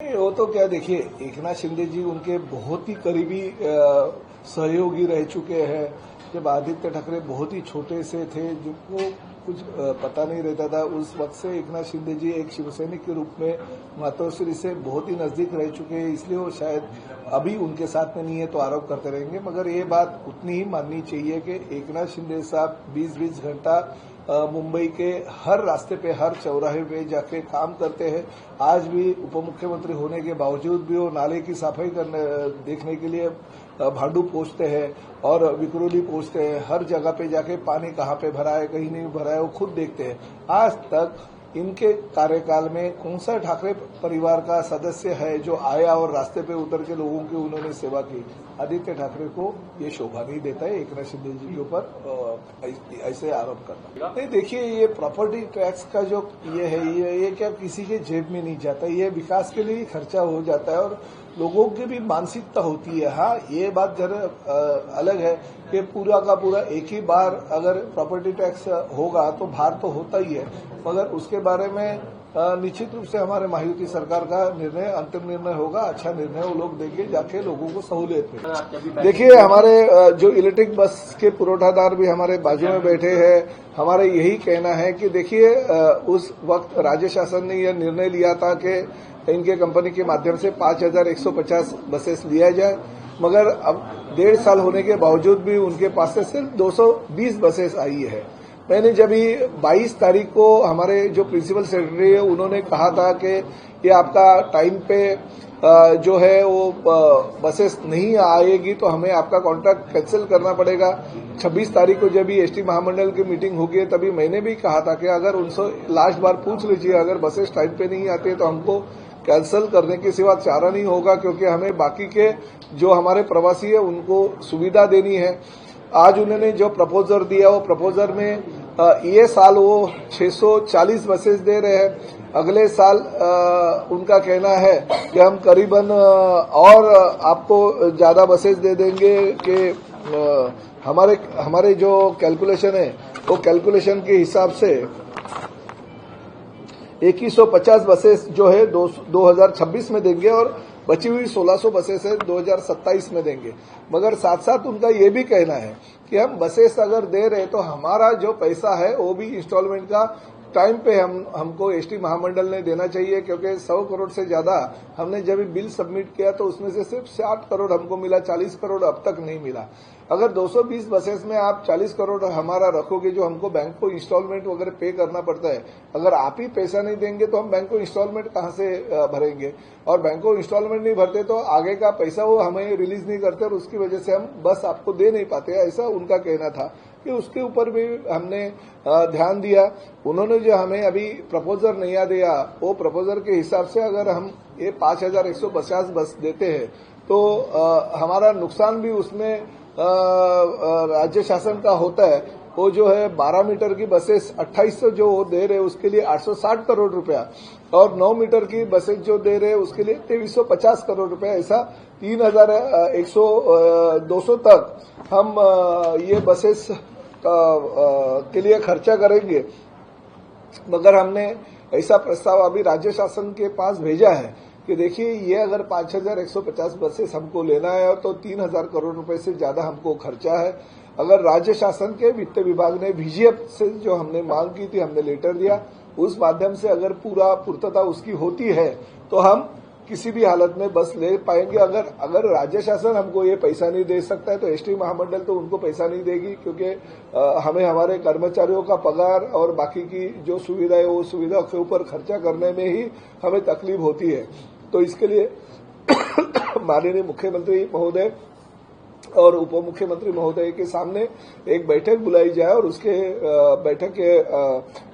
नहीं, वो तो क्या, देखिए एकनाथ शिंदे जी उनके बहुत ही करीबी सहयोगी रह चुके हैं। जब आदित्य ठाकरे बहुत ही छोटे से थे, जिनको कुछ पता नहीं रहता था, उस वक्त से एकनाथ शिंदे जी एक शिवसैनिक के रूप में मातोश्री से बहुत ही नजदीक रह चुके हैं। इसलिए वो शायद अभी उनके साथ में नहीं है तो आरोप करते रहेंगे, मगर ये बात उतनी ही माननी चाहिए कि एकनाथ शिंदे साहब 20-20 घंटा मुंबई के हर रास्ते पे, हर चौराहे पे जाके काम करते हैं। आज भी उप मुख्यमंत्री होने के बावजूद भी वो नाले की सफाई करने देखने के लिए भांडू पहुंचते हैं और विक्रोली पहुंचते हैं। हर जगह पे जाके पानी कहाँ पे भरा है, कहीं नहीं भरा है, वो खुद देखते हैं। आज तक इनके कार्यकाल में कौन सा ठाकरे परिवार का सदस्य है जो आया और रास्ते पे उतर के लोगों की उन्होंने सेवा की? आदित्य ठाकरे को ये शोभा नहीं देता है एकनाथ शिंदे जी के ऊपर ऐसे आरोप करना। नहीं, देखिए ये प्रॉपर्टी टैक्स का जो ये है, ये क्या किसी के जेब में नहीं जाता, ये विकास के लिए ही खर्चा हो जाता है और लोगों की भी मानसिकता होती है। हाँ, ये बात जरा अलग है कि पूरा का पूरा एक ही बार अगर प्रॉपर्टी टैक्स होगा तो भार तो होता ही है, मगर उसके बारे में निश्चित रूप से हमारे महायुति सरकार का निर्णय अंतिम निर्णय होगा। अच्छा निर्णय वो लोग देंगे, जाके लोगों को सहूलियत मिले। देखिए हमारे जो इलेक्ट्रिक बस के पुरवठादार भी हमारे बाजू में बैठे हैं। हमारे यही कहना है कि देखिए उस वक्त राज्य शासन ने यह निर्णय लिया था कि इनके कंपनी के माध्यम से 5150 बसेस लिया जाए, मगर अब 1.5 साल होने के बावजूद भी उनके पास से सिर्फ 220 बसेस आई है। मैंने जब 22 तारीख को हमारे जो प्रिंसिपल सेक्रेटरी है उन्होंने कहा था कि ये आपका टाइम पे जो है वो बसेस नहीं आएगी तो हमें आपका कॉन्ट्रैक्ट कैंसिल करना पड़ेगा। 26 तारीख को जब एसटी महामंडल की मीटिंग होगी तभी मैंने भी कहा था कि अगर उनसे लास्ट बार पूछ लीजिए, अगर बसेस टाइम पे नहीं आती तो हमको कैंसिल करने के सिवा चारा नहीं होगा, क्योंकि हमें बाकी के जो हमारे प्रवासी है उनको सुविधा देनी है। आज उन्होंने जो प्रपोजल दिया वो प्रपोजल में ये साल वो 640 बसेस दे रहे हैं। अगले साल उनका कहना है कि हम करीबन और आपको ज्यादा बसेस दे देंगे कि हमारे जो कैलकुलेशन है वो कैलकुलेशन के हिसाब से 2150 बसेस जो है 2026 में देंगे और बची हुई 1600 बसेस है 2027 में देंगे। मगर साथ साथ उनका ये भी कहना है कि हम बसेस अगर दे रहे तो हमारा जो पैसा है वो भी इंस्टॉलमेंट का टाइम पे हमको एसटी महामंडल ने देना चाहिए, क्योंकि 100 करोड़ से ज्यादा हमने जब बिल सबमिट किया तो उसमें से सिर्फ 60 करोड़ हमको मिला, 40 करोड़ अब तक नहीं मिला। अगर 220 बसेस में आप 40 करोड़ हमारा रखोगे जो हमको बैंक को इंस्टॉलमेंट वगैरह पे करना पड़ता है, अगर आप ही पैसा नहीं देंगे तो हम बैंक को इंस्टॉलमेंट कहां से भरेंगे? और बैंक को इंस्टॉलमेंट नहीं भरते तो आगे का पैसा वो हमें रिलीज नहीं करते और उसकी वजह से हम बस आपको दे नहीं पाते। ऐसा उनका कहना था कि उसके ऊपर भी हमने ध्यान दिया। उन्होंने जो हमें अभी प्रपोजल नया दिया वो प्रपोजल के हिसाब से अगर हम ये 5150 बस देते हैं तो हमारा नुकसान भी उसमें राज्य शासन का होता है। वो जो है 12 मीटर की बसेस 2800 जो दे रहे उसके लिए 860 करोड़ रुपया और 9 मीटर की बसेस जो दे रहे उसके लिए 2350 करोड़ रुपया, ऐसा 200 तक हम ये बसेस के लिए खर्चा करेंगे। मगर हमने ऐसा प्रस्ताव अभी राज्य शासन के पास भेजा है कि देखिए ये अगर 5150 बसेस हमको लेना है तो 3000 करोड़ रुपए से ज्यादा हमको खर्चा है। अगर राज्य शासन के वित्त विभाग ने VGF से जो हमने मांग की थी, हमने लेटर दिया, उस माध्यम से अगर पूरा पूर्तता उसकी होती है तो हम किसी भी हालत में बस ले पाएंगे। अगर राज्य शासन हमको ये पैसा नहीं दे सकता है तो एसटी महामंडल तो उनको पैसा नहीं देगी, क्योंकि हमें हमारे कर्मचारियों का पगार और बाकी की जो सुविधा है वो सुविधा के ऊपर खर्चा करने में ही हमें तकलीफ होती है। तो इसके लिए माननीय मुख्यमंत्री महोदय और उप मुख्यमंत्री महोदय के सामने एक बैठक बुलाई जाए और उसके बैठक के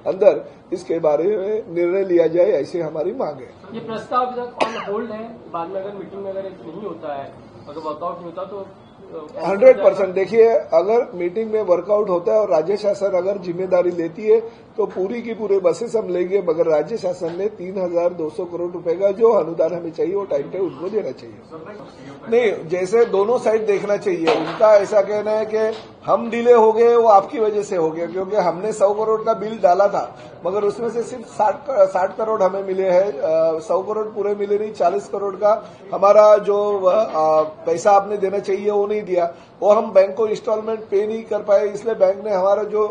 अंदर इसके बारे में निर्णय लिया जाए, ऐसी हमारी मांग है। ये प्रस्ताव अभी तक ऑन होल्ड है, बाद में अगर मीटिंग में अगर नहीं होता है, अगर वर्कआउट नहीं होता तो 100% देखिए अगर मीटिंग में वर्कआउट होता है और राज्य शासन अगर जिम्मेदारी लेती है तो पूरी की पूरी बसेस हम लेंगे, मगर राज्य शासन ने 3200 करोड़ रुपए का जो अनुदान हमें चाहिए वो टाइम पे उनको देना चाहिए। नहीं, जैसे दोनों साइड देखना चाहिए। उनका ऐसा कहना है कि हम डिले हो गए वो आपकी वजह से हो गया, क्योंकि हमने 100 करोड़ का बिल डाला था मगर उसमें से सिर्फ 60 करोड़ हमें मिले हैं। 100 करोड़ पूरे मिले नहीं, 40 करोड़ का हमारा जो पैसा आपने देना चाहिए वो नहीं दिया। वो हम बैंक को इंस्टॉलमेंट पे नहीं कर पाए, इसलिए बैंक ने हमारा जो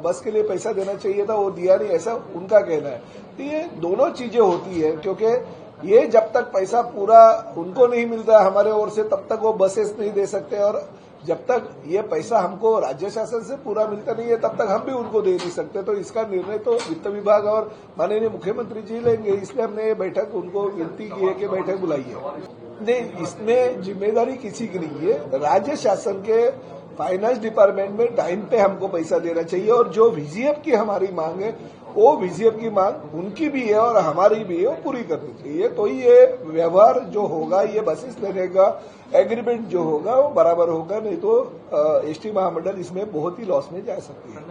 बस के लिए पैसा देना चाहिए था वो दिया नहीं, ऐसा उनका कहना है। तो ये दोनों चीजें होती है, क्योंकि ये जब तक पैसा पूरा उनको नहीं मिलता हमारे ओर से तब तक वो बसेस नहीं दे सकते, और जब तक ये पैसा हमको राज्य शासन से पूरा मिलता नहीं है तब तक हम भी उनको दे नहीं सकते। तो इसका निर्णय तो वित्त विभाग और माननीय मुख्यमंत्री जी लेंगे, इसलिए हमने ये बैठक उनको विनती की है कि बैठक बुलाई है। नहीं, इसमें जिम्मेदारी किसी की नहीं है, राज्य शासन के फाइनेंस डिपार्टमेंट में टाइम पे हमको पैसा देना चाहिए, और जो वीजीएफ की हमारी मांग है वो वीजीएफ की मांग उनकी भी है और हमारी भी है, वो पूरी करनी चाहिए। तो ये व्यवहार जो होगा, ये बसेस लेने का एग्रीमेंट जो होगा वो बराबर होगा, नहीं तो एसटी महामंडल इसमें बहुत ही लॉस में जा सकती है।